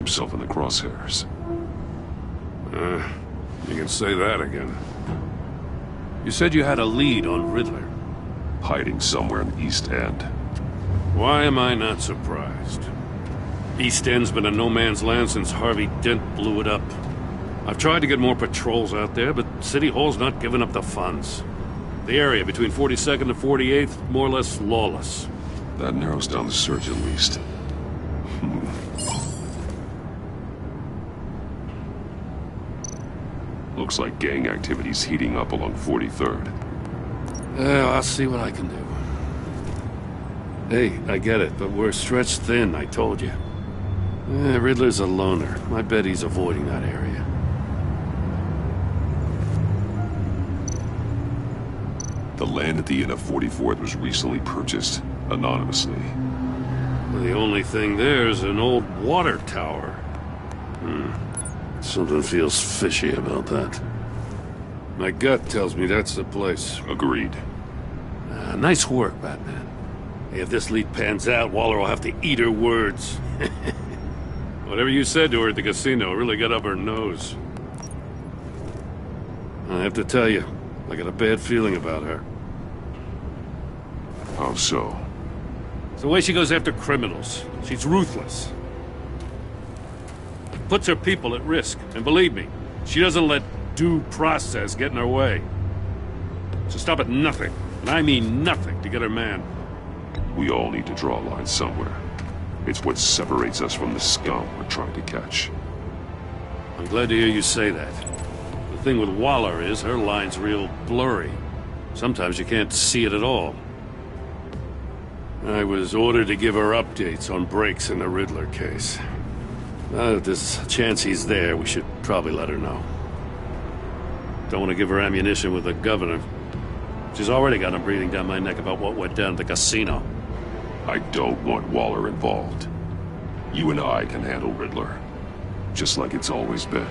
himself in the crosshairs. You can say that again. You said you had a lead on Riddler. Hiding somewhere in the East End. Why am I not surprised? East End's been a no-man's land since Harvey Dent blew it up. I've tried to get more patrols out there, but City Hall's not giving up the funds. The area between 42nd and 48th, more or less lawless. That narrows down the search at least. Looks like gang activity's heating up along 43rd. Well, I'll see what I can do. Hey, I get it, but we're stretched thin, I told you. Riddler's a loner. I bet he's avoiding that area. The land at the end of 44th was recently purchased, anonymously. Well, the only thing there is an old water tower. Something feels fishy about that. My gut tells me that's the place. Agreed. Nice work, Batman. Hey, if this lead pans out, Waller will have to eat her words. Whatever you said to her at the casino really got up her nose. I have to tell you, I got a bad feeling about her. How so? It's the way she goes after criminals. She's ruthless. Puts her people at risk. And believe me, she doesn't let due process get in her way. She'll stop at nothing, and I mean nothing, to get her man. We all need to draw a line somewhere. It's what separates us from the scum we're trying to catch. I'm glad to hear you say that. The thing with Waller is her line's real blurry. Sometimes you can't see it at all. I was ordered to give her updates on breaks in the Riddler case. If there's a chance he's there, we should probably let her know. Don't want to give her ammunition with the governor. She's already got him breathing down my neck about what went down at the casino. I don't want Waller involved. You and I can handle Riddler. Just like it's always been.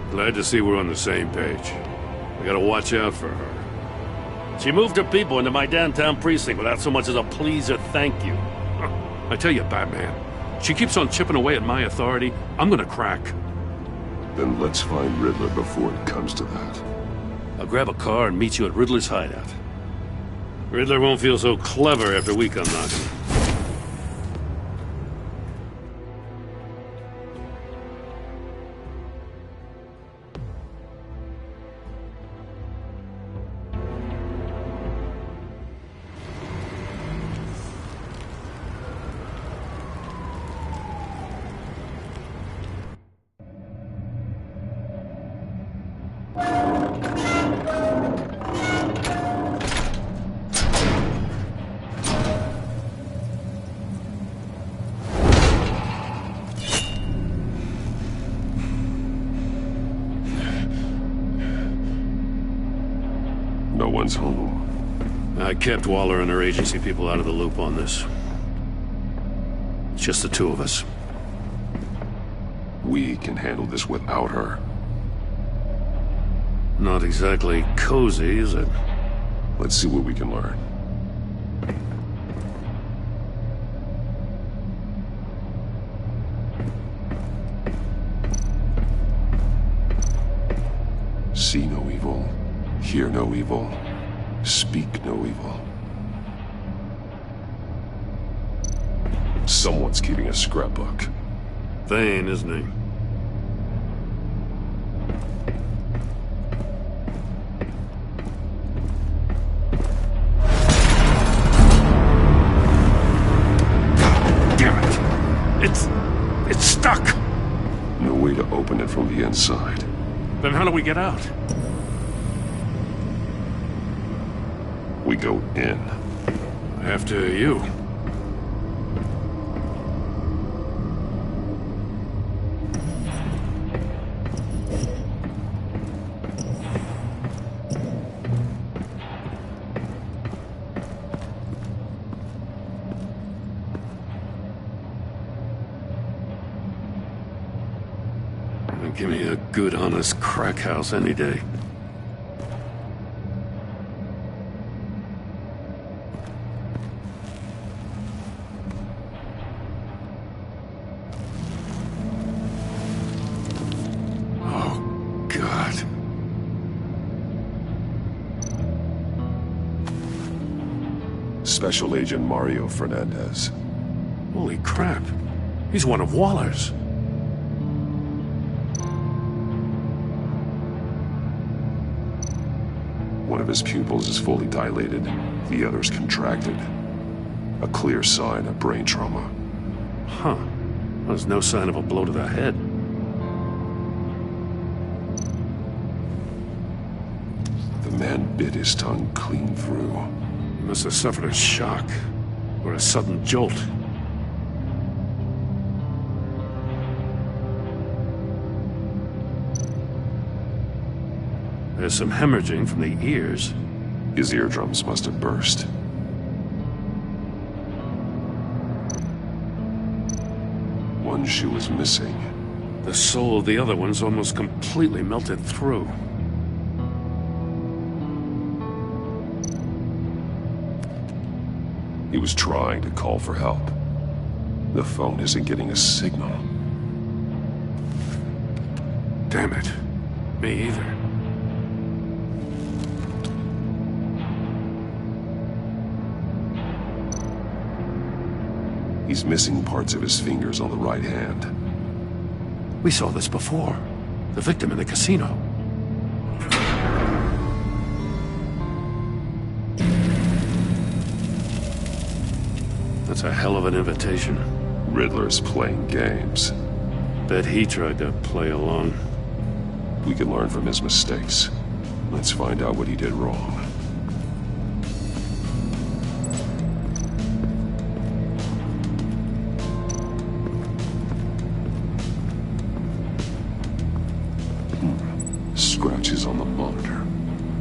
Glad to see we're on the same page. We gotta watch out for her. She moved her people into my downtown precinct without so much as a please or thank you. I tell you, Batman, she keeps on chipping away at my authority. I'm gonna crack. Then let's find Riddler before it comes to that. I'll grab a car and meet you at Riddler's hideout. Riddler won't feel so clever after we come knocking. No one's home. I kept Waller and her agency people out of the loop on this. It's just the two of us. We can handle this without her. Not exactly cozy, is it? Let's see what we can learn. See no evil, hear no evil, speak no evil. Someone's keeping a scrapbook. Thane, isn't he? Damn it! It's stuck! No way to open it from the inside. Then how do we get out? We go in. After you. Give me a good, honest crack house any day. Special Agent Mario Fernandez. Holy crap. He's one of Waller's. One of his pupils is fully dilated, the other's contracted. A clear sign of brain trauma. Huh. There's no sign of a blow to the head. The man bit his tongue clean through. He must have suffered a shock, or a sudden jolt. There's some hemorrhaging from the ears. His eardrums must have burst. One shoe is missing. The sole of the other one's almost completely melted through. He was trying to call for help. The phone isn't getting a signal. Damn it. Me either. He's missing parts of his fingers on the right hand. We saw this before. The victim in the casino. That's a hell of an invitation. Riddler's playing games. Bet he tried to play along. We can learn from his mistakes. Let's find out what he did wrong. Scratches on the monitor.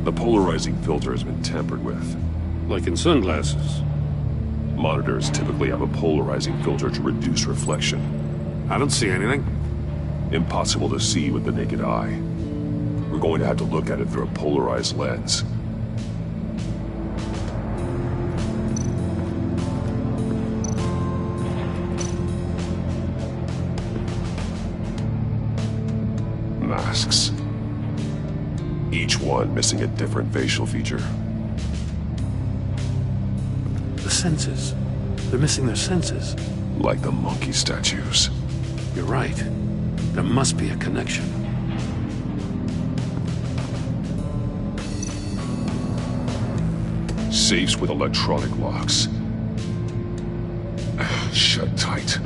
The polarizing filter has been tampered with. Like in sunglasses. Monitors typically have a polarizing filter to reduce reflection. I don't see anything. Impossible to see with the naked eye. We're going to have to look at it through a polarized lens. Masks. Each one missing a different facial feature. The senses. They're missing their senses. Like the monkey statues. You're right. There must be a connection. Safes with electronic locks. Shut tight.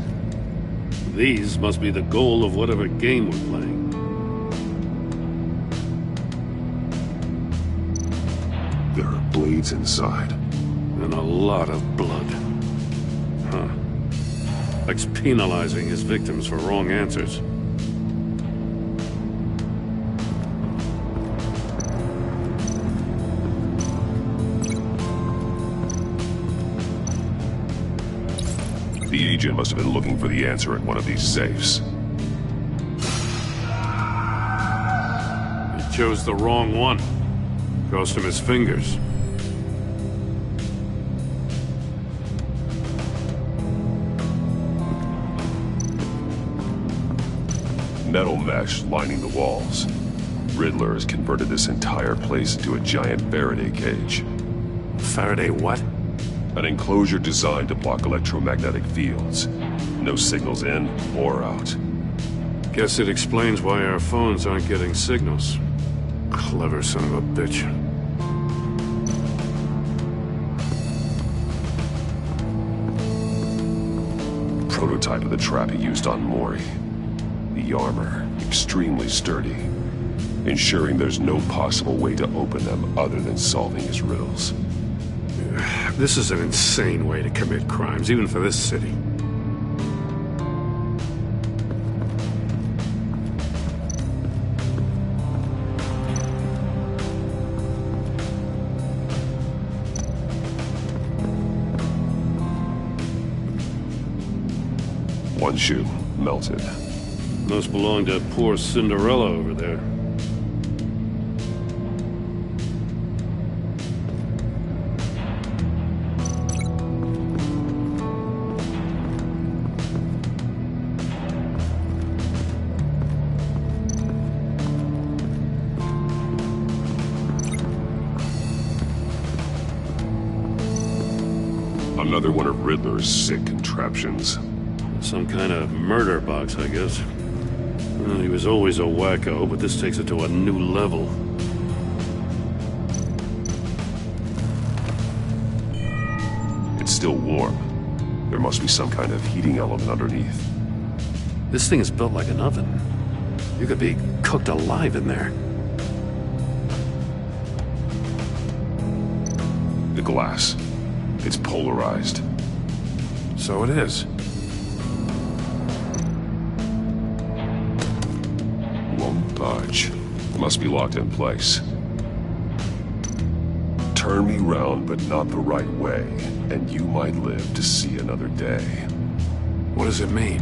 These must be the goal of whatever game we're playing. There are blades inside. And a lot of blood. Huh. Likes penalizing his victims for wrong answers. The agent must have been looking for the answer at one of these safes. He chose the wrong one. Cost him his fingers. Metal mesh lining the walls. Riddler has converted this entire place into a giant Faraday cage. Faraday what? An enclosure designed to block electromagnetic fields. No signals in or out. Guess it explains why our phones aren't getting signals. Clever son of a bitch. Prototype of the trap he used on Mori. The armor, extremely sturdy, ensuring there's no possible way to open them other than solving his riddles. This is an insane way to commit crimes, even for this city. One shoe, melted. Must belong to poor Cinderella over there. Another one of Riddler's sick contraptions. Some kind of murder box, I guess. Well, he was always a wacko, but this takes it to a new level. It's still warm. There must be some kind of heating element underneath. This thing is built like an oven. You could be cooked alive in there. The glass. It's polarized. So it is. Won't budge. Must be locked in place. Turn me round, but not the right way, and you might live to see another day. What does it mean?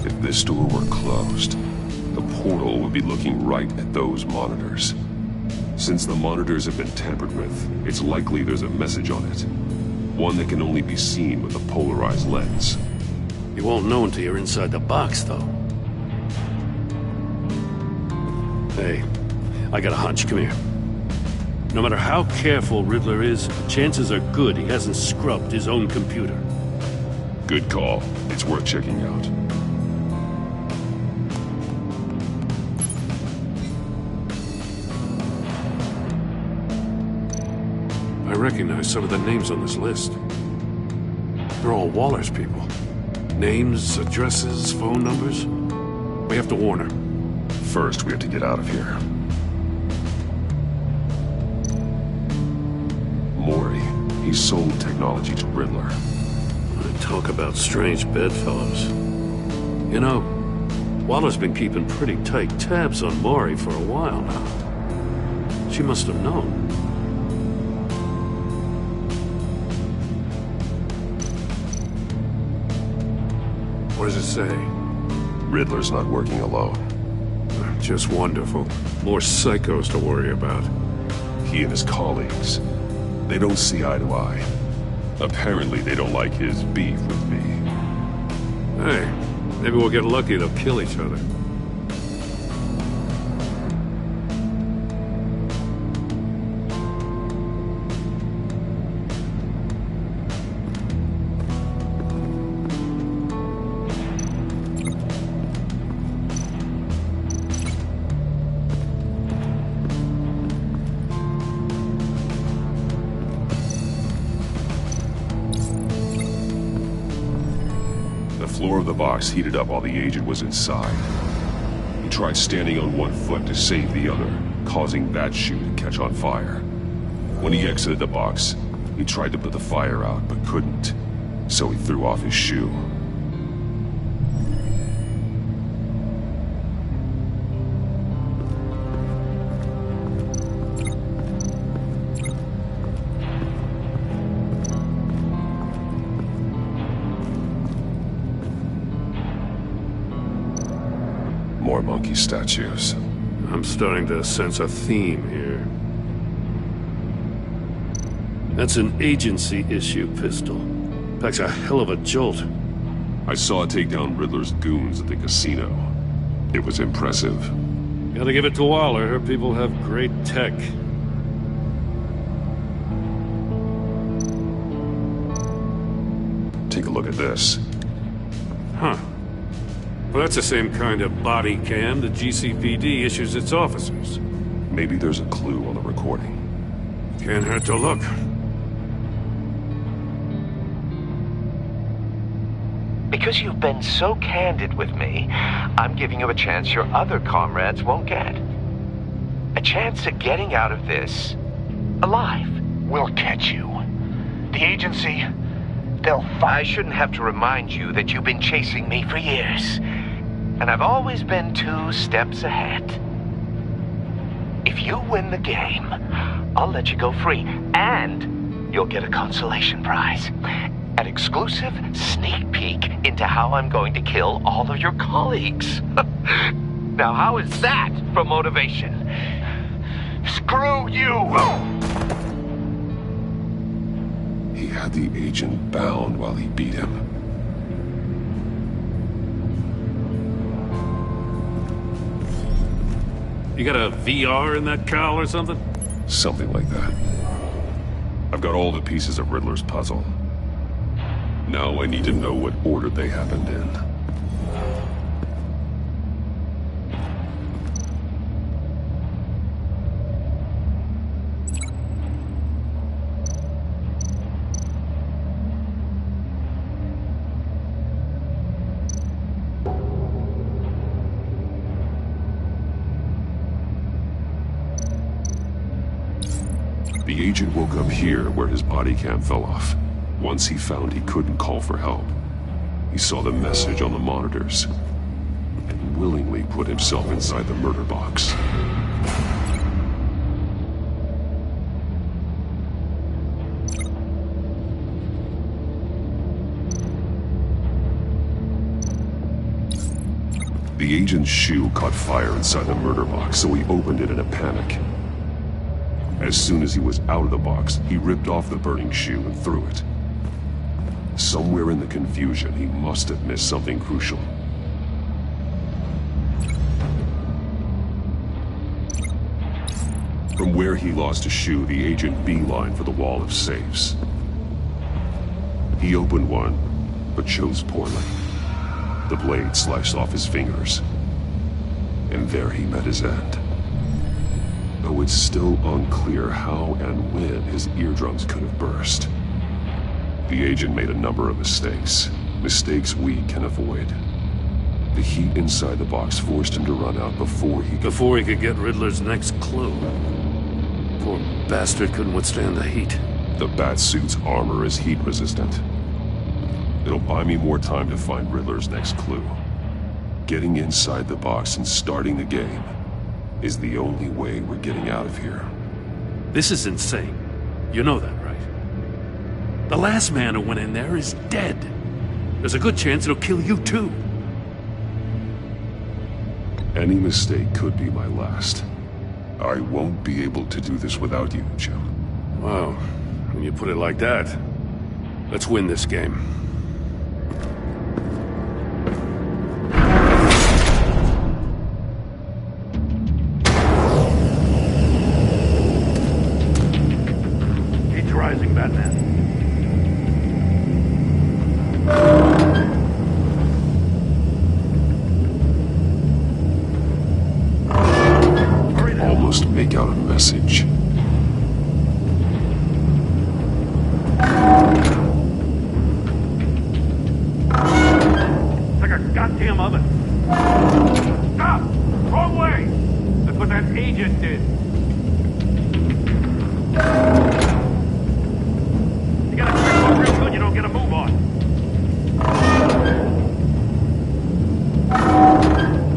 If this door were closed, the portal would be looking right at those monitors. Since the monitors have been tampered with, it's likely there's a message on it. One that can only be seen with a polarized lens. You won't know until you're inside the box, though. Hey, I got a hunch. Come here. No matter how careful Riddler is, chances are good he hasn't scrubbed his own computer. Good call. It's worth checking out. I recognize some of the names on this list. They're all Waller's people. Names, addresses, phone numbers. We have to warn her. First, we have to get out of here. Mori, he sold technology to Riddler. Talk about strange bedfellows. You know, Waller's been keeping pretty tight tabs on Mori for a while now. She must have known. What does it say? Riddler's not working alone. Just wonderful. More psychos to worry about. He and his colleagues, they don't see eye to eye. Apparently, they don't like his beef with me. Hey, maybe we'll get lucky to kill each other. The floor of the box heated up while the agent was inside. He tried standing on one foot to save the other, causing that shoe to catch on fire. When he exited the box, he tried to put the fire out, but couldn't, so he threw off his shoe. More monkey statues. I'm starting to sense a theme here. That's an agency issue pistol. Packs a hell of a jolt. I saw it take down Riddler's goons at the casino. It was impressive. Gotta give it to Waller. Her people have great tech. Take a look at this. Huh. Well, that's the same kind of body cam the GCPD issues its officers. Maybe there's a clue on the recording. Can't hurt to look. Because you've been so candid with me, I'm giving you a chance your other comrades won't get. A chance at getting out of this alive. We'll catch you. The agency, I shouldn't have to remind you that you've been chasing me for years. And I've always been 2 steps ahead. If you win the game, I'll let you go free, and you'll get a consolation prize. An exclusive sneak peek into how I'm going to kill all of your colleagues. Now, how is that for motivation? screw you! He had the agent bound while he beat him. You got a VR in that cowl or something? Something like that. I've got all the pieces of Riddler's puzzle. Now I need to know what order they happened in. The agent woke up here where his body cam fell off. Once he found he couldn't call for help, he saw the message on the monitors and willingly put himself inside the murder box. The agent's shoe caught fire inside the murder box, so he opened it in a panic. As soon as he was out of the box, he ripped off the burning shoe and threw it. Somewhere in the confusion, he must have missed something crucial. From where he lost a shoe, the agent beelined for the wall of safes. He opened one, but chose poorly. The blade sliced off his fingers, and there he met his end. Though it's still unclear how and when his eardrums could have burst. The agent made a number of mistakes. Mistakes we can avoid. The heat inside the box forced him to run out before he could get Riddler's next clue. Poor bastard couldn't withstand the heat. The Batsuit's armor is heat resistant. It'll buy me more time to find Riddler's next clue. Getting inside the box and starting the game is the only way we're getting out of here. This is insane. You know that, right? The last man who went in there is dead. There's a good chance it'll kill you too. Any mistake could be my last. I won't be able to do this without you, Jim. Wow, when you put it like that, let's win this game. Rising, Batman. Almost make out a message. It's like a goddamn oven. Stop! Wrong way! That's what that agent did. You gotta trip up real good, you don't get a move on.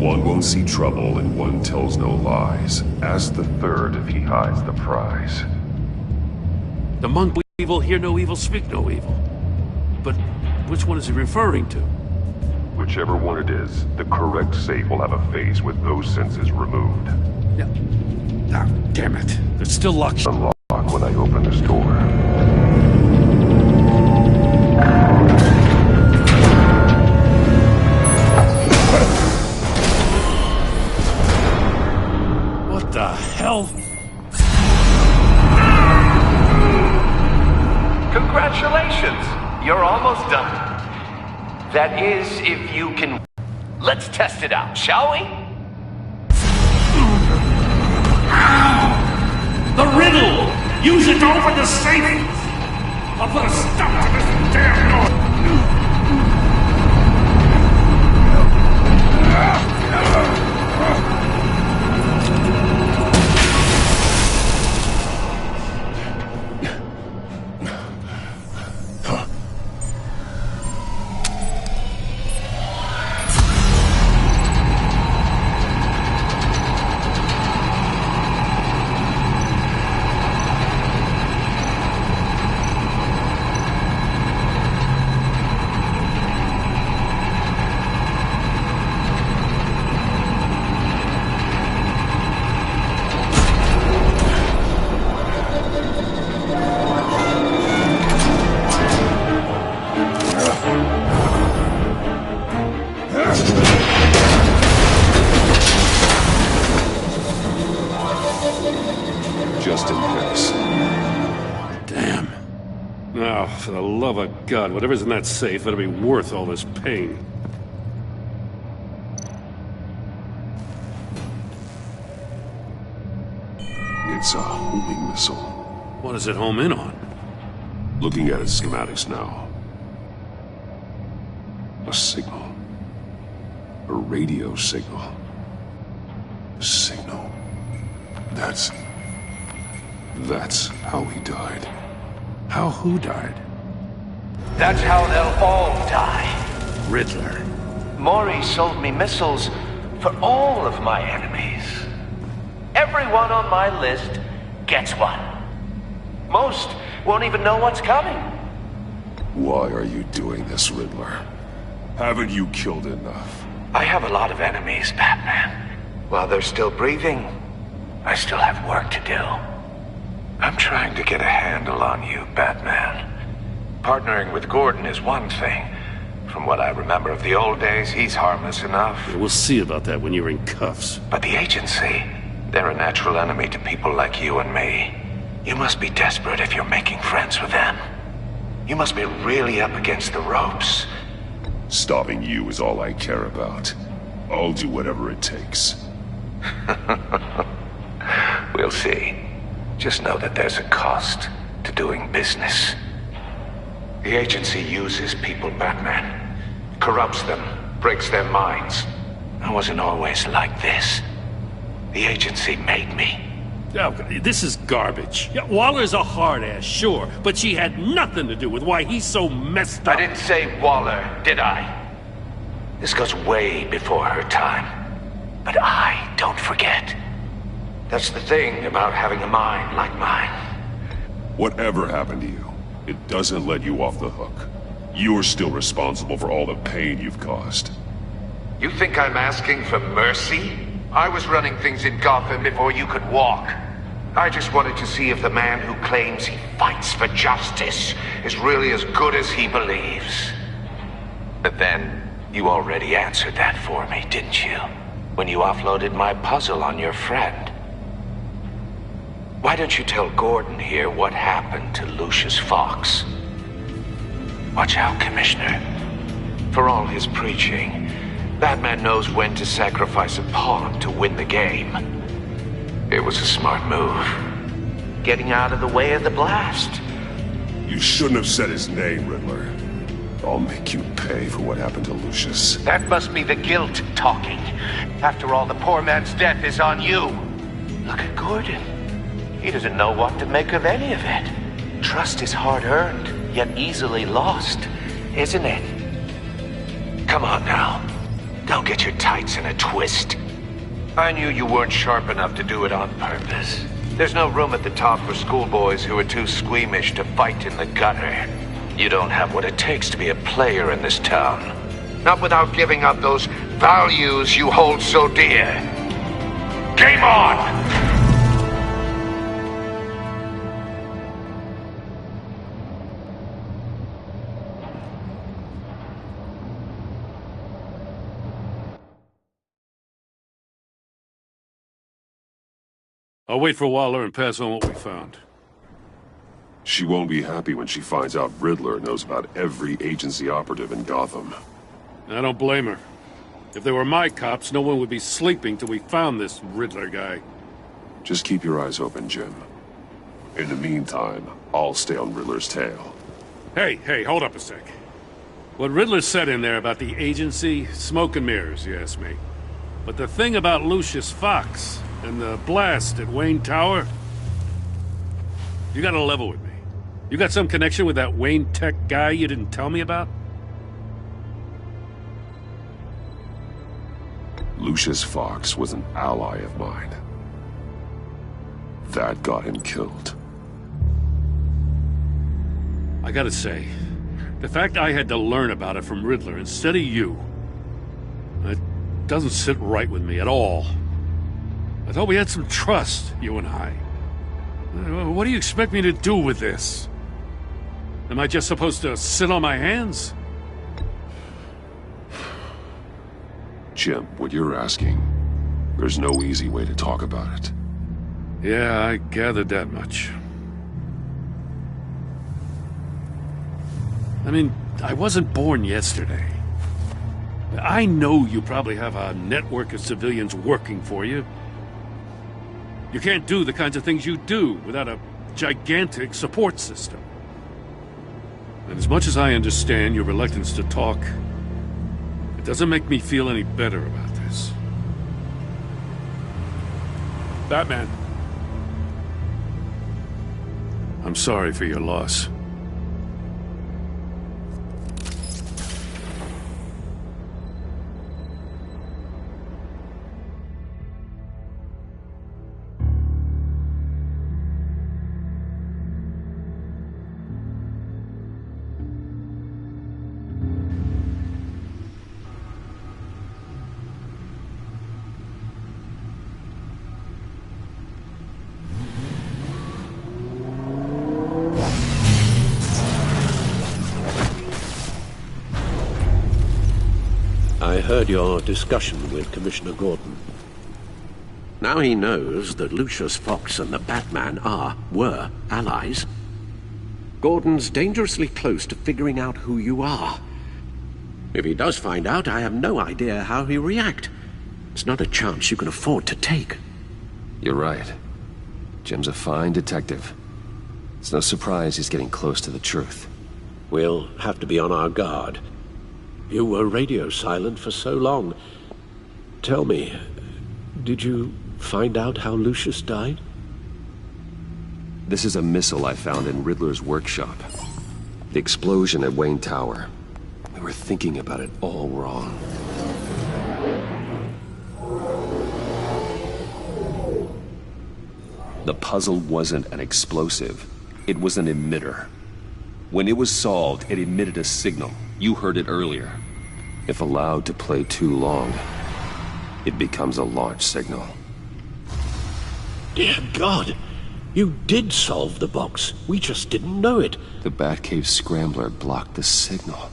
One won't see trouble and one tells no lies. Ask the third if he hides the prize. The monk evil, hear no evil, speak no evil. But which one is he referring to? Whichever one it is, the correct safe will have a face with those senses removed. Yeah. Ah, damn it. It's still locked. Unlock when I open this door. What the hell? Congratulations! You're almost done. That is, if you can... Let's test it out, shall we? The riddle! Use it to open the safe! I'll put a stop to this damn noise! Now, for the love of God, whatever's in that safe better be worth all this pain. It's a homing missile. What does it home in on? Looking at its schematics now. A signal. A radio signal. A signal. That's how he died. How who died? That's how they'll all die. Riddler. Maury sold me missiles for all of my enemies. Everyone on my list gets one. Most won't even know what's coming. Why are you doing this, Riddler? Haven't you killed enough? I have a lot of enemies, Batman. While they're still breathing, I still have work to do. I'm trying to get a handle on you, Batman. Partnering with Gordon is one thing. From what I remember of the old days, he's harmless enough. We'll see about that when you're in cuffs. But the agency, they're a natural enemy to people like you and me. You must be desperate if you're making friends with them. You must be really up against the ropes. Stopping you is all I care about. I'll do whatever it takes. We'll see. Just know that there's a cost to doing business. The agency uses people, Batman. Corrupts them, breaks their minds. I wasn't always like this. The agency made me. Oh, this is garbage. Yeah, Waller's a hard-ass, sure, but she had nothing to do with why he's so messed up. I didn't say Waller, did I? This goes way before her time. But I don't forget. That's the thing about having a mind like mine. Whatever happened to you, it doesn't let you off the hook. You're still responsible for all the pain you've caused. You think I'm asking for mercy? I was running things in Gotham before you could walk. I just wanted to see if the man who claims he fights for justice is really as good as he believes. But then, you already answered that for me, didn't you? When you offloaded my puzzle on your friend. Why don't you tell Gordon here what happened to Lucius Fox? Watch out, Commissioner. For all his preaching, Batman knows when to sacrifice a pawn to win the game. It was a smart move. Getting out of the way of the blast. You shouldn't have said his name, Riddler. I'll make you pay for what happened to Lucius. That must be the guilt talking. After all, the poor man's death is on you. Look at Gordon. He doesn't know what to make of any of it. Trust is hard-earned, yet easily lost, isn't it? Come on now. Don't get your tights in a twist. I knew you weren't sharp enough to do it on purpose. There's no room at the top for schoolboys who are too squeamish to fight in the gutter. You don't have what it takes to be a player in this town. Not without giving up those values you hold so dear. Game on! I'll wait for Waller and pass on what we found. She won't be happy when she finds out Riddler knows about every agency operative in Gotham. I don't blame her. If they were my cops, no one would be sleeping till we found this Riddler guy. Just keep your eyes open, Jim. In the meantime, I'll stay on Riddler's tail. Hey, hold up a sec. What Riddler said in there about the agency, smoke and mirrors, you ask me. But the thing about Lucius Fox and the blast at Wayne Tower, you gotta level with me. You got some connection with that Wayne Tech guy you didn't tell me about? Lucius Fox was an ally of mine. That got him killed. I gotta say, the fact I had to learn about it from Riddler instead of you, it doesn't sit right with me at all. I thought we had some trust, you and I. What do you expect me to do with this? Am I just supposed to sit on my hands? Jim, what you're asking, there's no easy way to talk about it. Yeah, I gathered that much. I mean, I wasn't born yesterday. I know you probably have a network of civilians working for you. You can't do the kinds of things you do without a gigantic support system. And as much as I understand your reluctance to talk, it doesn't make me feel any better about this. Batman. I'm sorry for your loss. I heard your discussion with Commissioner Gordon. Now he knows that Lucius Fox and the Batman were allies. Gordon's dangerously close to figuring out who you are. If he does find out, I have no idea how he'll react. It's not a chance you can afford to take. You're right. Jim's a fine detective. It's no surprise he's getting close to the truth. We'll have to be on our guard. You were radio silent for so long. Tell me, did you find out how Lucius died? This is a missile I found in Riddler's workshop. The explosion at Wayne Tower. We were thinking about it all wrong. The puzzle wasn't an explosive. It was an emitter. When it was solved, it emitted a signal. You heard it earlier. If allowed to play too long, it becomes a launch signal. Dear God! You did solve the box. We just didn't know it. The Batcave scrambler blocked the signal.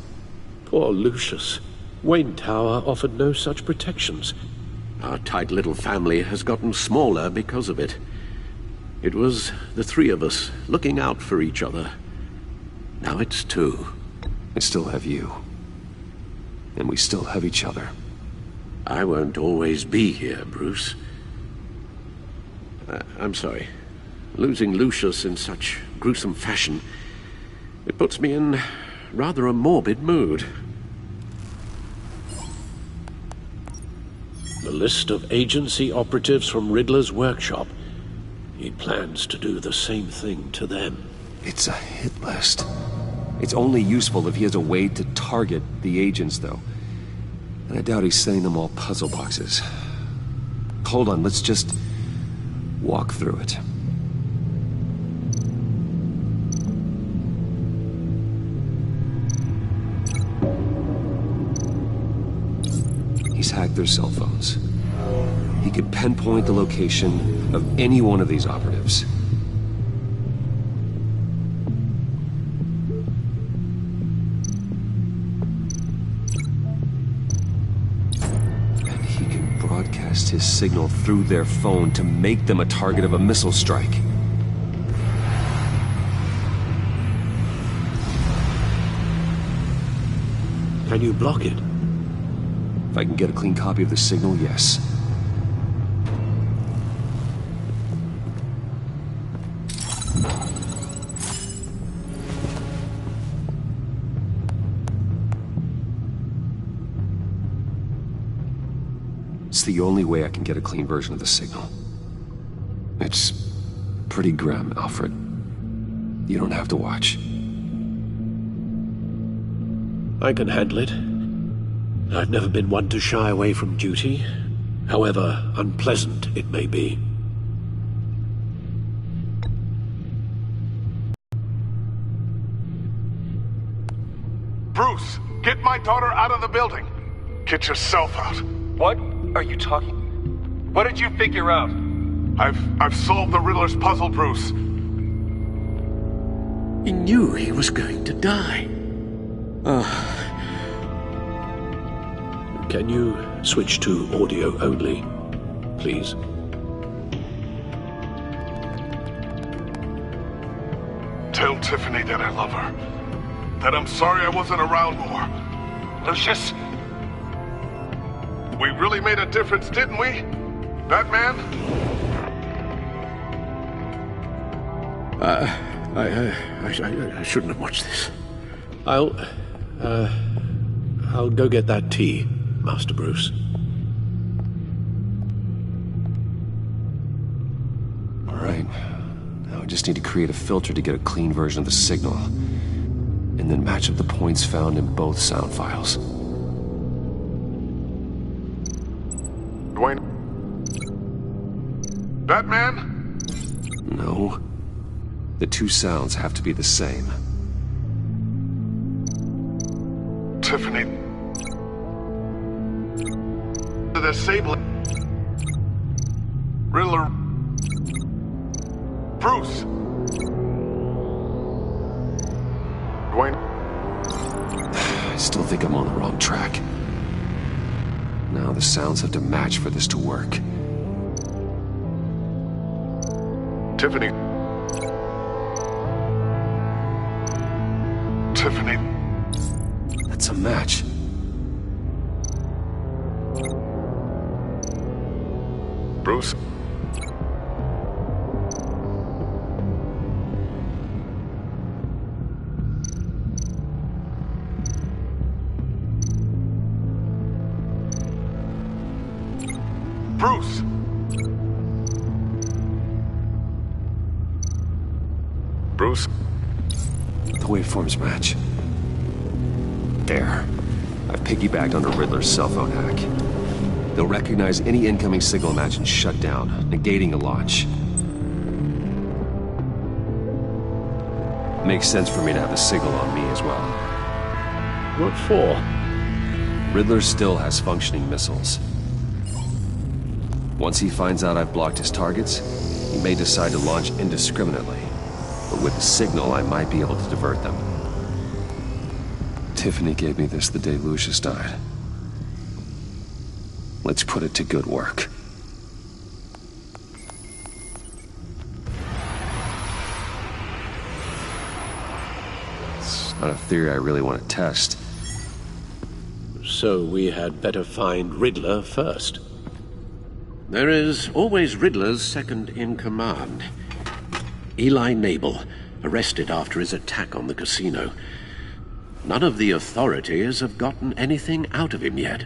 Poor Lucius. Wayne Tower offered no such protections. Our tight little family has gotten smaller because of it. It was the three of us looking out for each other. Now it's two. I still have you. And we still have each other. I won't always be here, Bruce. I'm sorry. Losing Lucius in such gruesome fashion, it puts me in rather a morbid mood. The list of agency operatives from Riddler's workshop. He plans to do the same thing to them. It's a hit list. It's only useful if he has a way to target the agents, though. And I doubt he's sending them all puzzle boxes. Hold on, let's just walk through it. He's hacked their cell phones. He could pinpoint the location of any one of these operatives. And he can broadcast his signal through their phone to make them a target of a missile strike. Can you block it? If I can get a clean copy of the signal, yes. It's the only way I can get a clean version of the signal. It's pretty grim, Alfred. You don't have to watch. I can handle it. I've never been one to shy away from duty, however unpleasant it may be. Bruce, get my daughter out of the building. Get yourself out. What are you talking? What did you figure out? I've solved the Riddler's puzzle, Bruce. He knew he was going to die. Can you switch to audio only, please? Tell Tiffany that I love her. that I'm sorry I wasn't around more. Lucius? We really made a difference, didn't we? Batman? I shouldn't have watched this. I'll go get that tea, Master Bruce. All right. Now I just need to create a filter to get a clean version of the signal, and then match up the points found in both sound files. Dwayne? Batman? No. The two sounds have to be the same. Tiffany. The Sable. Riddler. Bruce. Dwayne. I still think I'm on the wrong track. Now the sounds have to match for this to work. Tiffany. Tiffany. That's a match. Bruce. Bruce. Bruce. The waveforms match. There. I've piggybacked on a Riddler's cell phone hack. They'll recognize any incoming signal match and shut down, negating a launch. Makes sense for me to have the signal on me as well. What for? Riddler still has functioning missiles. Once he finds out I've blocked his targets, he may decide to launch indiscriminately. But with the signal, I might be able to divert them. Tiffany gave me this the day Lucius died. Let's put it to good work. It's not a theory I really want to test. So we had better find Riddler first. There is always Riddler's second-in-command. Eli Nabel, arrested after his attack on the casino. None of the authorities have gotten anything out of him yet.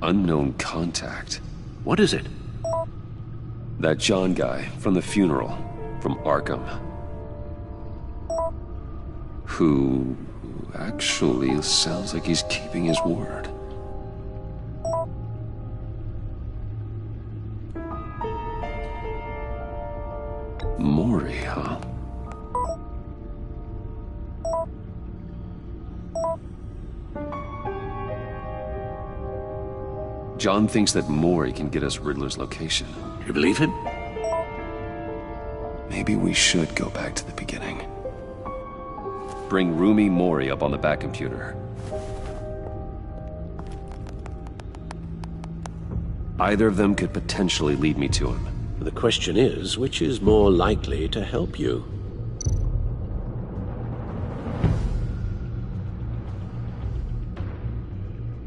Unknown contact. What is it? That John guy from the funeral, from Arkham. Who actually sounds like he's keeping his word. Mori, huh? John thinks that Mori can get us Riddler's location. You believe him? Maybe we should go back to the beginning. Bring Rumi Mori up on the back computer. Either of them could potentially lead me to him. The question is, which is more likely to help you?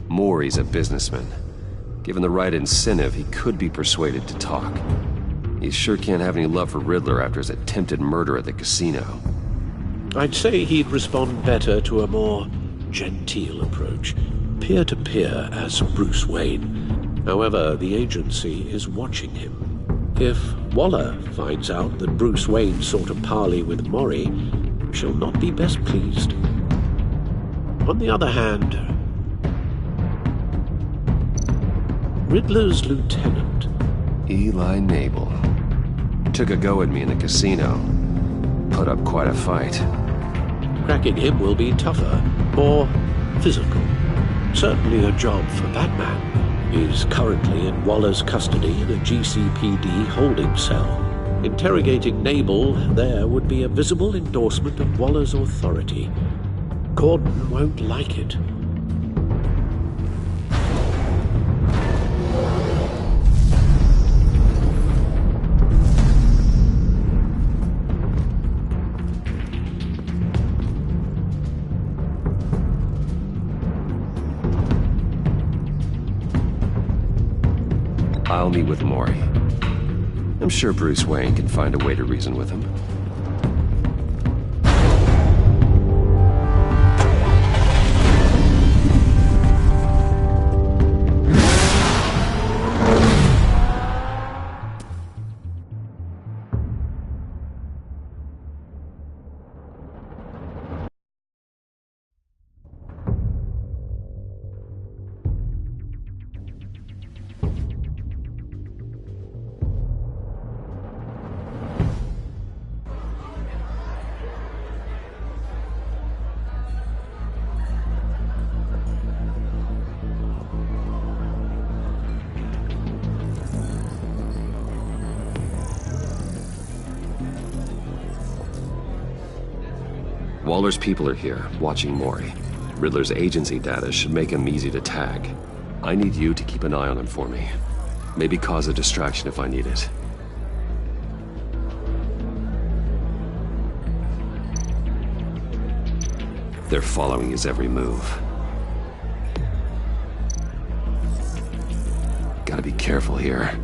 Mori's a businessman. Given the right incentive, he could be persuaded to talk. He sure can't have any love for Riddler after his attempted murder at the casino. I'd say he'd respond better to a more genteel approach, peer-to-peer as Bruce Wayne. However, the agency is watching him. If Waller finds out that Bruce Wayne sought a parley with Mori, she'll not be best pleased. On the other hand, Riddler's lieutenant, Eli Nabel, took a go at me in the casino. Put up quite a fight. Cracking him will be tougher, more physical. Certainly a job for Batman. He's currently in Waller's custody in a GCPD holding cell. Interrogating Nabel there would be a visible endorsement of Waller's authority. Gordon won't like it. I'll meet with Maury. I'm sure Bruce Wayne can find a way to reason with him. Waller's people are here, watching Maury. Riddler's agency data should make him easy to tag. I need you to keep an eye on him for me. Maybe cause a distraction if I need it. They're following his every move. Gotta be careful here.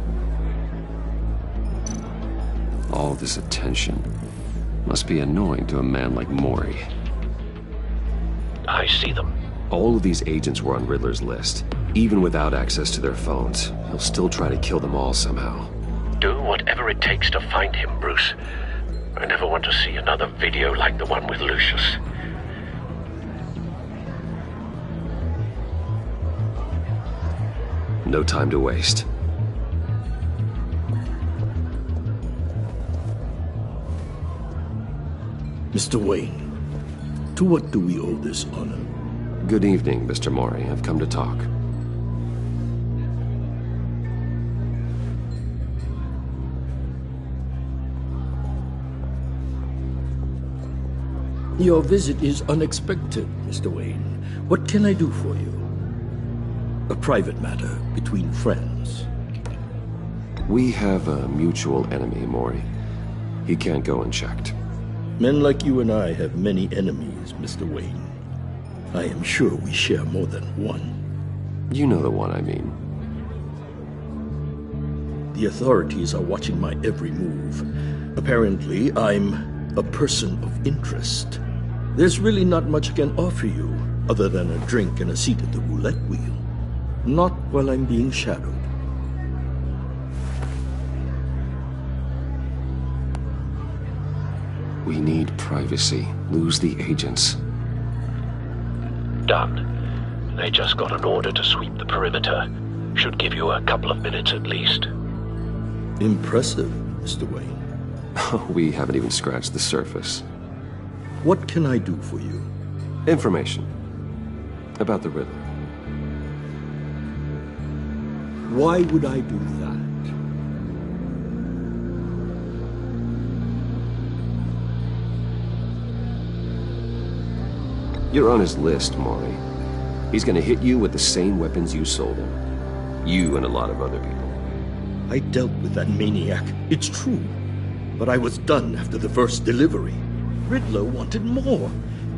All this attention must be annoying to a man like Maury. I see them. All of these agents were on Riddler's list. Even without access to their phones, he'll still try to kill them all somehow. Do whatever it takes to find him, Bruce. I never want to see another video like the one with Lucius. No time to waste. Mr. Wayne, to what do we owe this honor? Good evening, Mr. Maury. I've come to talk. Your visit is unexpected, Mr. Wayne. What can I do for you? A private matter between friends. We have a mutual enemy, Maury. He can't go unchecked. Men like you and I have many enemies, Mr. Wayne. I am sure we share more than one. You know the one I mean. The authorities are watching my every move. Apparently, I'm a person of interest. There's really not much I can offer you, other than a drink and a seat at the roulette wheel. Not while I'm being shadowed. We need privacy. Lose the agents. Done. They just got an order to sweep the perimeter. Should give you a couple of minutes at least. Impressive, Mr. Wayne. We haven't even scratched the surface. What can I do for you? Information. About the Riddler. Why would I do that? You're on his list, Maury. He's gonna hit you with the same weapons you sold him. You and a lot of other people. I dealt with that maniac, it's true. But I was done after the first delivery. Riddler wanted more.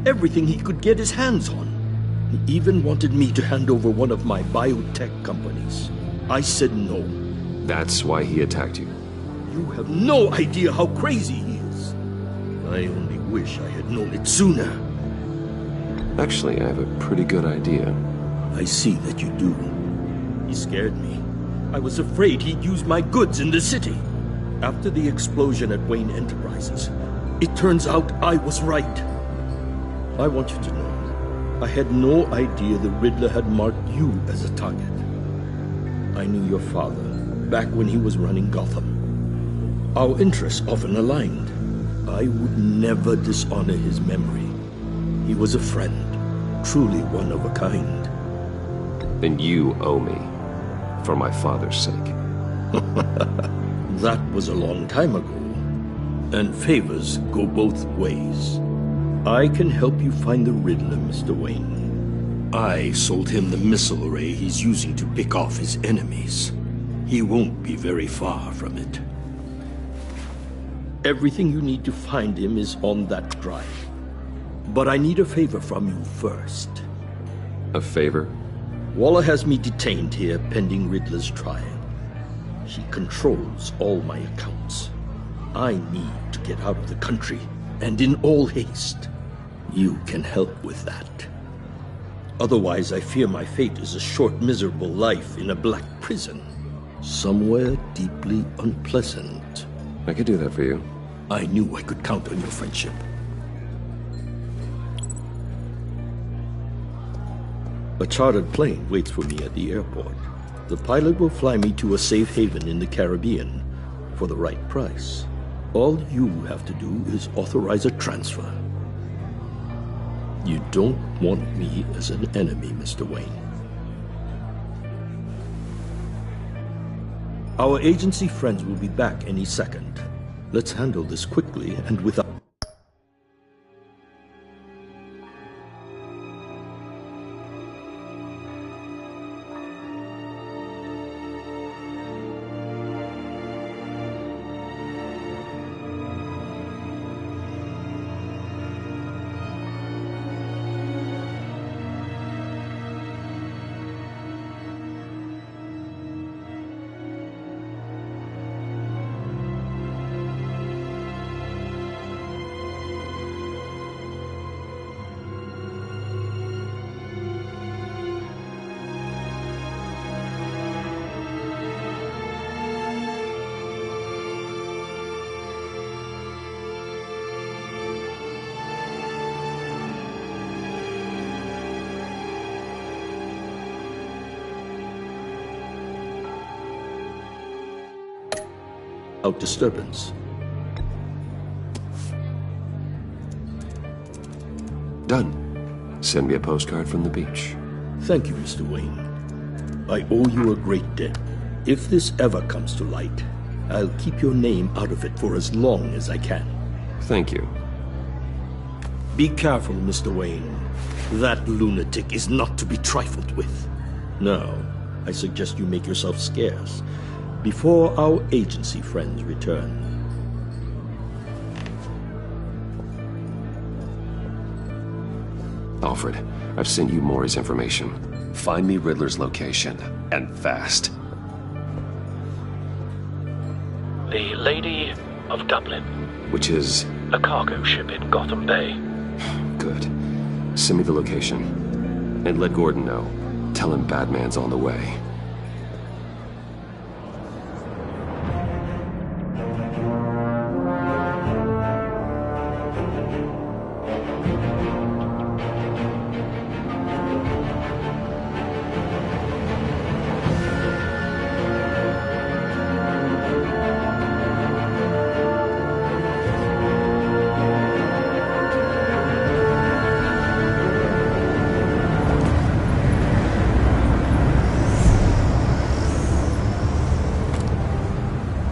Everything he could get his hands on. He even wanted me to hand over one of my biotech companies. I said no. That's why he attacked you. You have no idea how crazy he is. I only wish I had known it sooner. Actually, I have a pretty good idea. I see that you do. He scared me. I was afraid he'd use my goods in the city. After the explosion at Wayne Enterprises, it turns out I was right. I want you to know, I had no idea the Riddler had marked you as a target. I knew your father, back when he was running Gotham. Our interests often aligned. I would never dishonor his memory. He was a friend, truly one of a kind. Then you owe me, for my father's sake. That was a long time ago, and favors go both ways. I can help you find the Riddler, Mr. Wayne. I sold him the missile array he's using to pick off his enemies. He won't be very far from it. Everything you need to find him is on that drive. But I need a favor from you first. A favor? Waller has me detained here pending Riddler's trial. She controls all my accounts. I need to get out of the country, and in all haste. You can help with that. Otherwise, I fear my fate is a short, miserable life in a black prison. Somewhere deeply unpleasant. I could do that for you. I knew I could count on your friendship. A chartered plane waits for me at the airport. The pilot will fly me to a safe haven in the Caribbean for the right price. All you have to do is authorize a transfer. You don't want me as an enemy, Mr. Wayne. Our agency friends will be back any second. Let's handle this quickly and without... disturbance. Done. Send me a postcard from the beach. Thank you, Mr. Wayne. I owe you a great debt. If this ever comes to light, I'll keep your name out of it for as long as I can. Thank you. Be careful, Mr. Wayne. That lunatic is not to be trifled with. Now, I suggest you make yourself scarce before our agency friends return. Alfred, I've sent you Maury's information. Find me Riddler's location, and fast. The Lady of Dublin. Which is? A cargo ship in Gotham Bay. Good. Send me the location. And let Gordon know. Tell him Batman's on the way.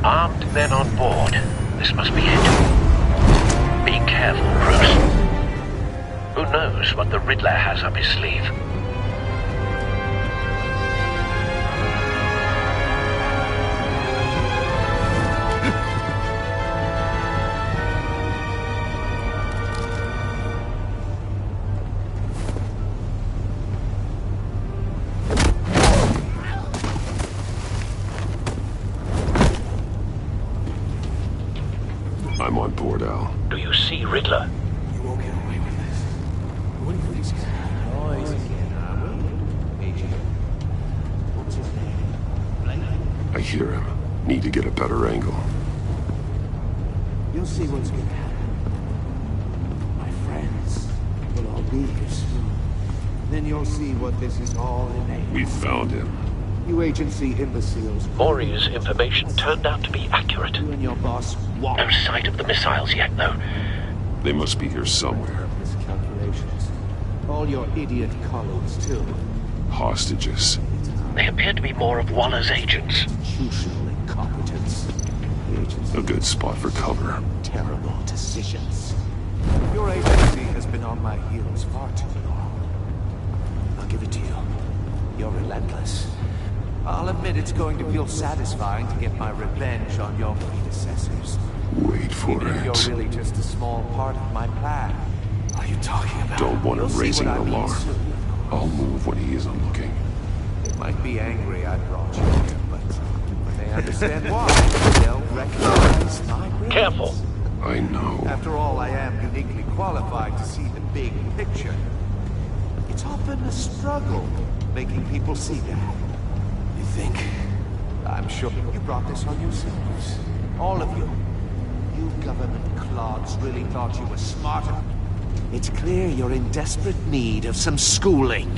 Armed men on board. This must be it. Be careful, Bruce. Who knows what the Riddler has up his sleeve? I'm on board, Al. Do you see Riddler? You won't get away with this. What do you think's going on? Noise again, Agent. What's his name? I hear him. Need to get a better angle. You'll see what's gonna happen. My friends will all be here soon. Then you'll see what this is all in. We found him. You agency imbeciles. Maury's information turned out to be accurate. You and your boss walk. No sight of the missiles yet, though. They must be here somewhere. Miscalculations. All your idiot colleagues, too. Hostages. They appear to be more of Waller's agents. Institutional incompetence. The agency A good spot for cover. terrible decisions. Your agency has been on my heels far too long. I'll give it to you. You're relentless. I'll admit it's going to feel satisfying to get my revenge on your predecessors. Wait for Even if it. you're really just a small part of my plan. What are you talking about? Don't want him You'll see raising what an I mean alarm. soon. I'll move when he isn't looking. They might be angry I brought you here, but when they understand why. They'll recognize my brilliance. Careful. I know. After all, I am uniquely qualified to see the big picture. It's often a struggle making people see that. You think? I'm sure you brought this on yourselves. All of you. You government clods really thought you were smarter. It's clear you're in desperate need of some schooling.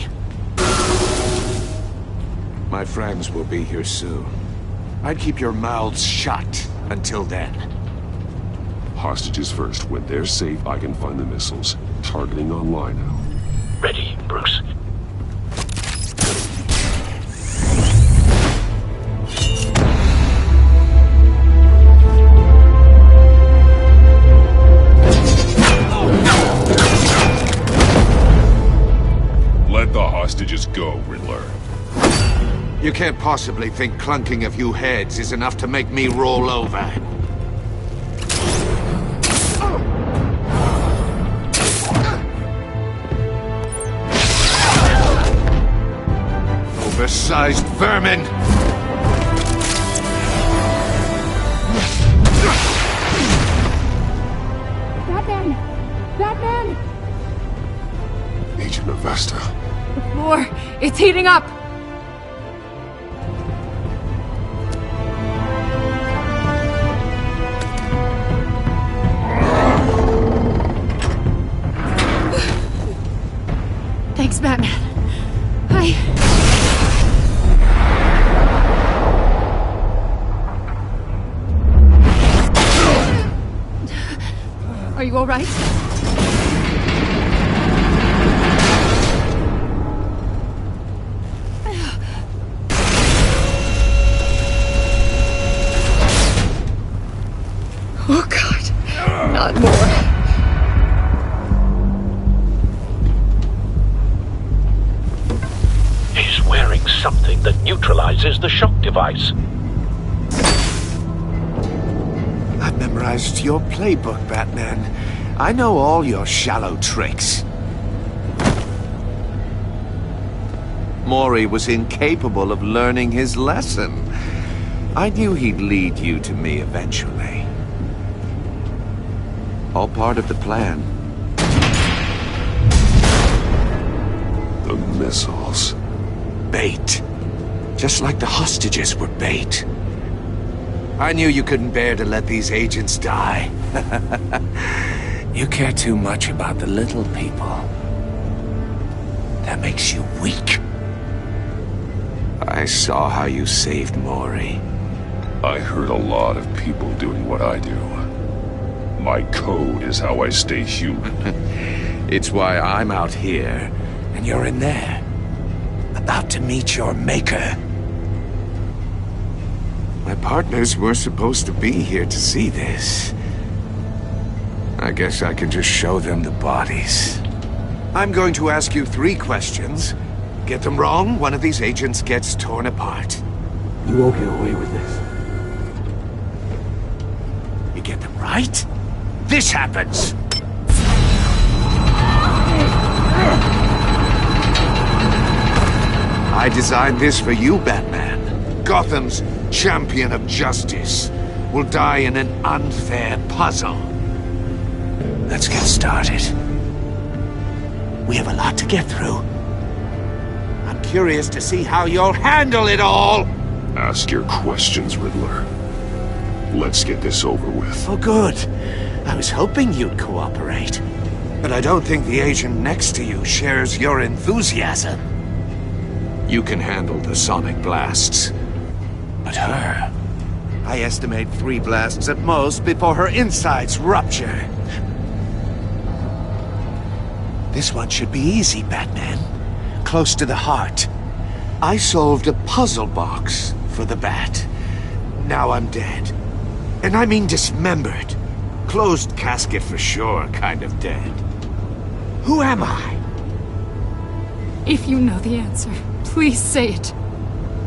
My friends will be here soon. I'd keep your mouths shut until then. Hostages first. When they're safe, I can find the missiles. Targeting online now. Ready, Bruce. Let the hostages go, Riddler. You can't possibly think clunking a few heads is enough to make me roll over. Oversized vermin! Batman! Batman! Agent Avesta. The floor, it's heating up! Thanks, Batman. Are you all right? Oh, God. Not more. He's wearing something that neutralizes the shock device. I've memorized your playbook, Batman. I know all your shallow tricks. Mori was incapable of learning his lesson. I knew he'd lead you to me eventually. All part of the plan. The missiles. Bait. Just like the hostages were bait. I knew you couldn't bear to let these agents die. You care too much about the little people. That makes you weak. I saw how you saved Mori. I heard a lot of people doing what I do. My code is how I stay human. It's why I'm out here, and you're in there. About to meet your maker. My partners were supposed to be here to see this. I guess I can just show them the bodies. I'm going to ask you 3 questions. Get them wrong, one of these agents gets torn apart. You won't get away with this. You get them right, this happens! I designed this for you, Batman. Gotham's champion of justice will die in an unfair puzzle. Let's get started. We have a lot to get through. I'm curious to see how you'll handle it all! Ask your questions, Riddler. Let's get this over with. Oh, good. I was hoping you'd cooperate. But I don't think the agent next to you shares your enthusiasm. You can handle the sonic blasts. But her... I estimate 3 blasts at most before her insides rupture. This one should be easy, Batman. Close to the heart. I solved a puzzle box for the Bat. Now I'm dead. And I mean dismembered. Closed casket for sure, kind of dead. Who am I? If you know the answer, please say it.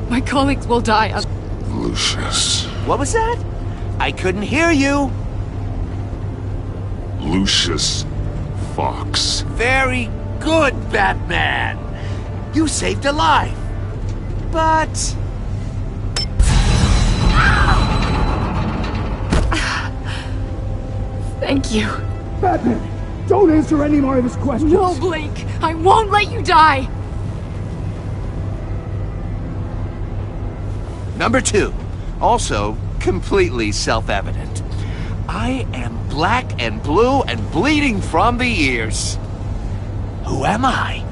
My colleagues will die. Lucius. What was that? I couldn't hear you. Lucius Fox. Very good, Batman. You saved a life. But... Thank you. Batman, don't answer any more of his questions. No, Blake. I won't let you die. Number 2. Also completely self-evident. I am black and blue and bleeding from the ears. Who am I?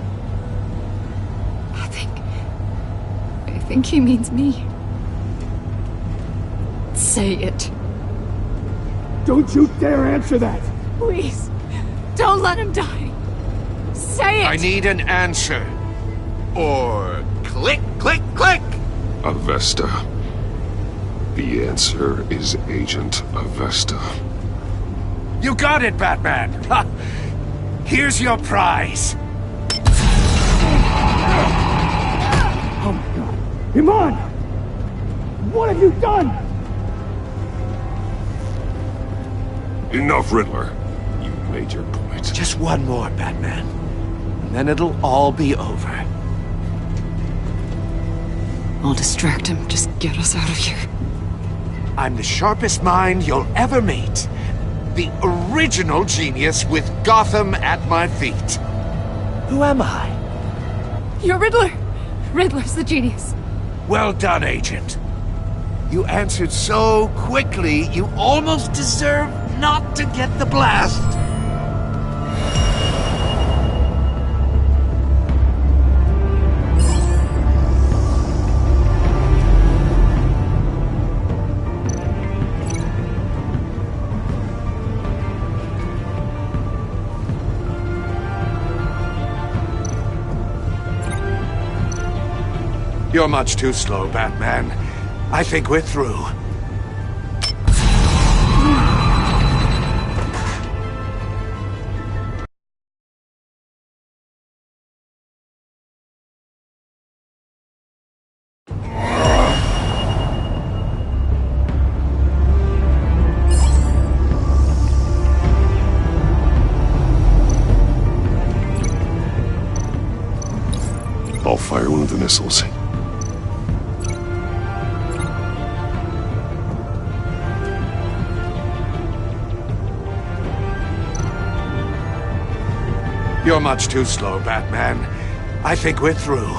I think he means me. Say it. Don't you dare answer that! Please, don't let him die. Say it! I need an answer. Or click, click, click! Avesta. The answer is Agent Avesta. You got it, Batman! Ha! Here's your prize. Oh my god. Iman! What have you done? Enough, Riddler. You've made your point. Just one more, Batman. And then it'll all be over. I'll distract him. Just get us out of here. I'm the sharpest mind you'll ever meet. The original genius with Gotham at my feet. Who am I? You're Riddler. Riddler's the genius. Well done, Agent. You answered so quickly, you almost deserve not to get the blast. You're much too slow, Batman. I think we're through. I'll fire one of the missiles. You're much too slow, Batman. I think we're through.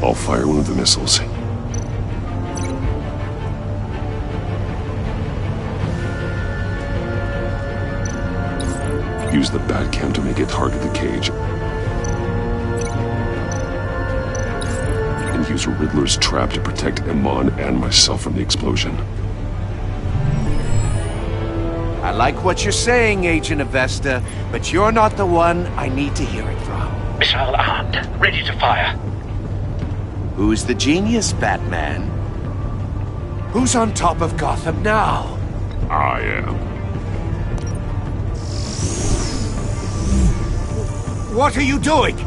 I'll fire one of the missiles. Use the Batcam to make it target the cage. And use Riddler's trap to protect Iman and myself from the explosion. I like what you're saying, Agent Avesta, but you're not the one I need to hear it from. Missile armed, ready to fire. Who's the genius, Batman? Who's on top of Gotham now? I am. What are you doing?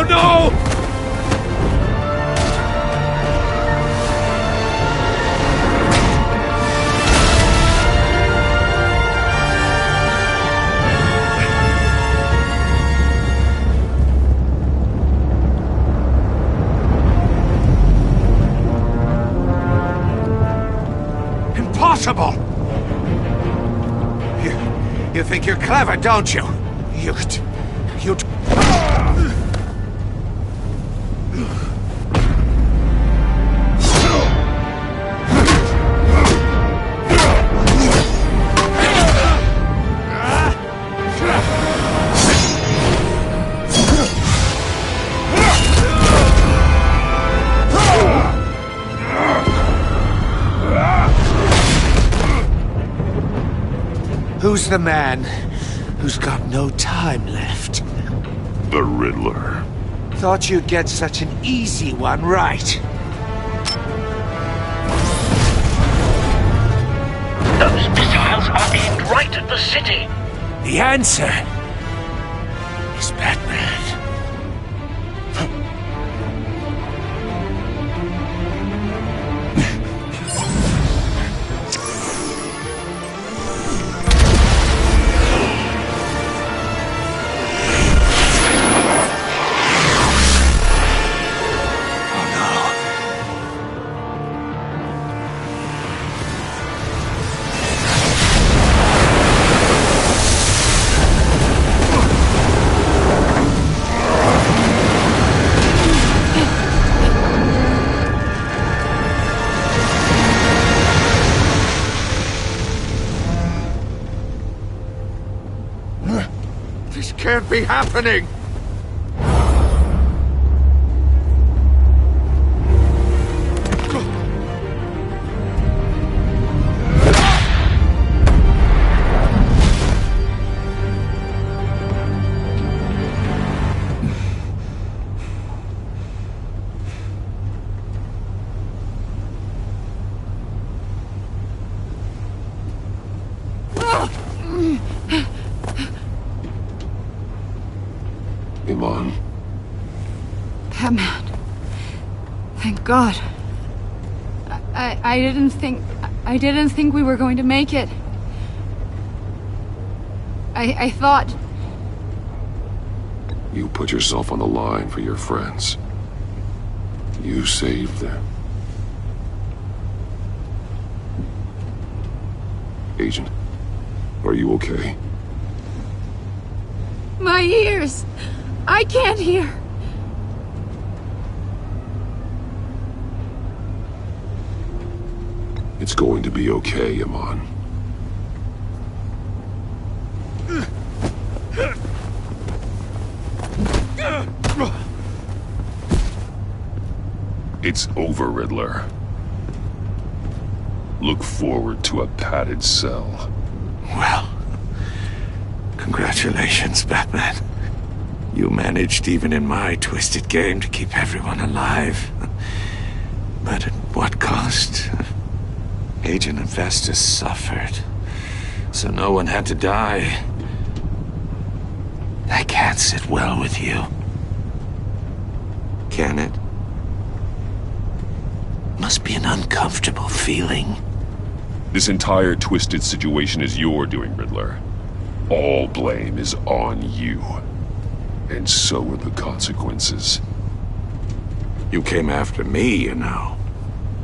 No! Impossible! You think you're clever, don't you? You... Who's the man who's got no time left? The Riddler. Thought you'd get such an easy one right. Those missiles are aimed right at the city. The answer is Batman. This can't be happening! Iman. Batman. Thank God. I didn't think we were going to make it. I thought... You put yourself on the line for your friends. You saved them. Agent, are you okay? My ears! I can't hear! It's going to be okay, Iman. It's over, Riddler. Look forward to a padded cell. Well, congratulations, Batman. You managed, even in my twisted game, to keep everyone alive. But at what cost? Agent Infestus suffered, so no one had to die. That can't sit well with you. Can it? Must be an uncomfortable feeling. This entire twisted situation is your doing, Riddler. All blame is on you. And so are the consequences. You came after me, you know.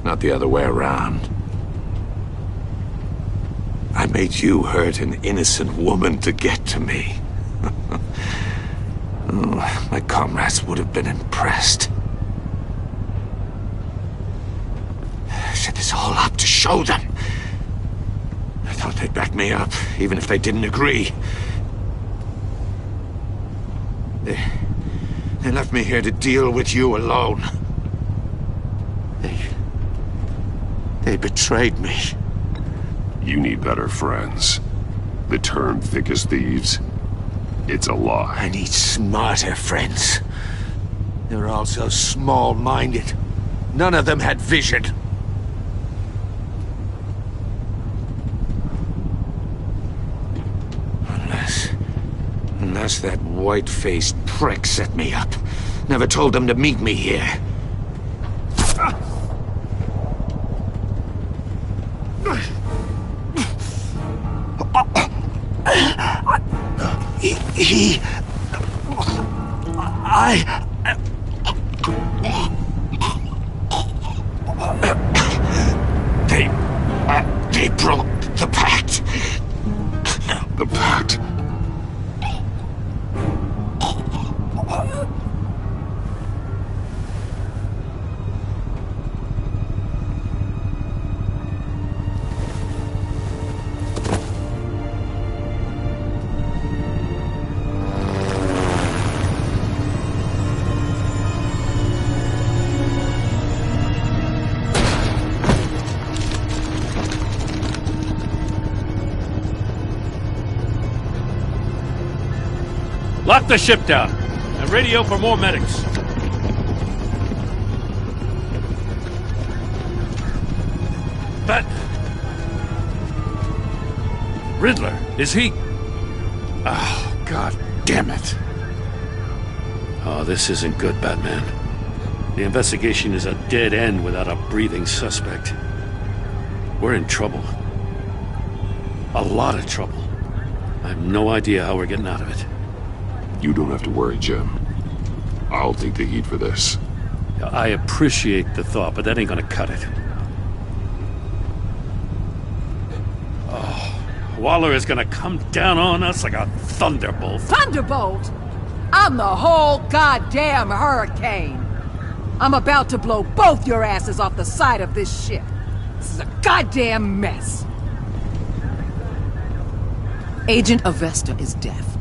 Not the other way around. I made you hurt an innocent woman to get to me. Oh, my comrades would have been impressed. I set this all up to show them. I thought they'd back me up, even if they didn't agree. They left me here to deal with you alone. They betrayed me. You need better friends. The term thick as thieves, it's a lie. I need smarter friends. They're all so small-minded. None of them had vision. Unless that white-faced prick set me up. Never told them to meet me here. They broke the pact. The pact? Lock the ship down. Radio for more medics. Riddler, is he? Oh, God damn it. Oh, this isn't good, Batman. The investigation is a dead end without a breathing suspect. We're in trouble. A lot of trouble. I have no idea how we're getting out of it. You don't have to worry, Jim. I'll take the heat for this. I appreciate the thought, but that ain't gonna cut it. Waller is gonna come down on us like a thunderbolt. Thunderbolt? I'm the whole goddamn hurricane. I'm about to blow both your asses off the side of this ship. This is a goddamn mess. Agent Avesta is deaf.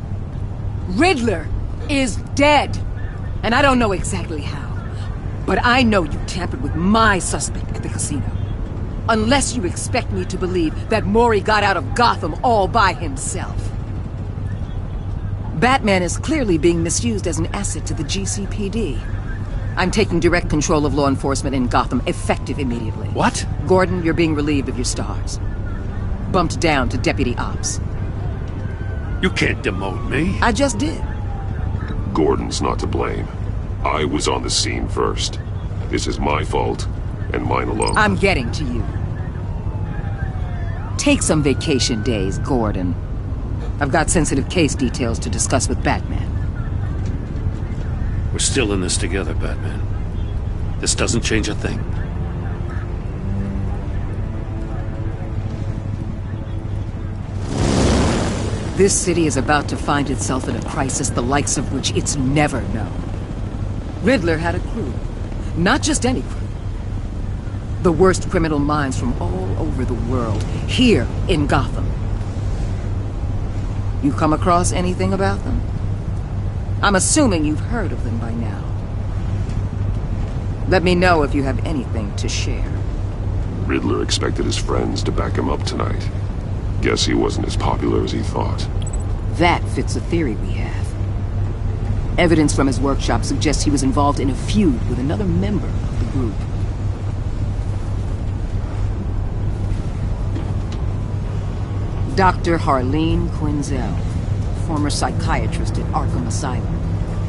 Riddler is dead. And I don't know exactly how. But I know you tampered with my suspect at the casino. Unless you expect me to believe that Maury got out of Gotham all by himself. Batman is clearly being misused as an asset to the GCPD. I'm taking direct control of law enforcement in Gotham, effective immediately. What? Gordon, you're being relieved of your stars. Bumped down to Deputy Ops. You can't demote me. I just did. Gordon's not to blame. I was on the scene first. This is my fault, and mine alone. I'm getting to you. Take some vacation days, Gordon. I've got sensitive case details to discuss with Batman. We're still in this together, Batman. This doesn't change a thing. This city is about to find itself in a crisis the likes of which it's never known. Riddler had a crew. Not just any crew. The worst criminal minds from all over the world, here in Gotham. You come across anything about them? I'm assuming you've heard of them by now. Let me know if you have anything to share. Riddler expected his friends to back him up tonight. Guess he wasn't as popular as he thought. That fits a theory we have. Evidence from his workshop suggests he was involved in a feud with another member of the group. Dr. Harleen Quinzel, former psychiatrist at Arkham Asylum.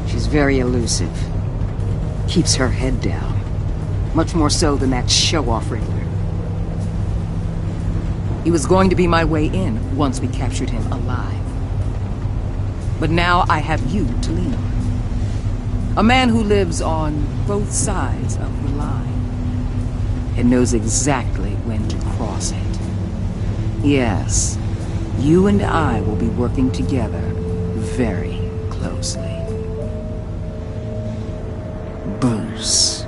She's very elusive. Keeps her head down. Much more so than that show-off Riddler. He was going to be my way in once we captured him alive. But now I have you to lean on. A man who lives on both sides of the line and knows exactly when to cross it. Yes, you and I will be working together very closely. Bruce.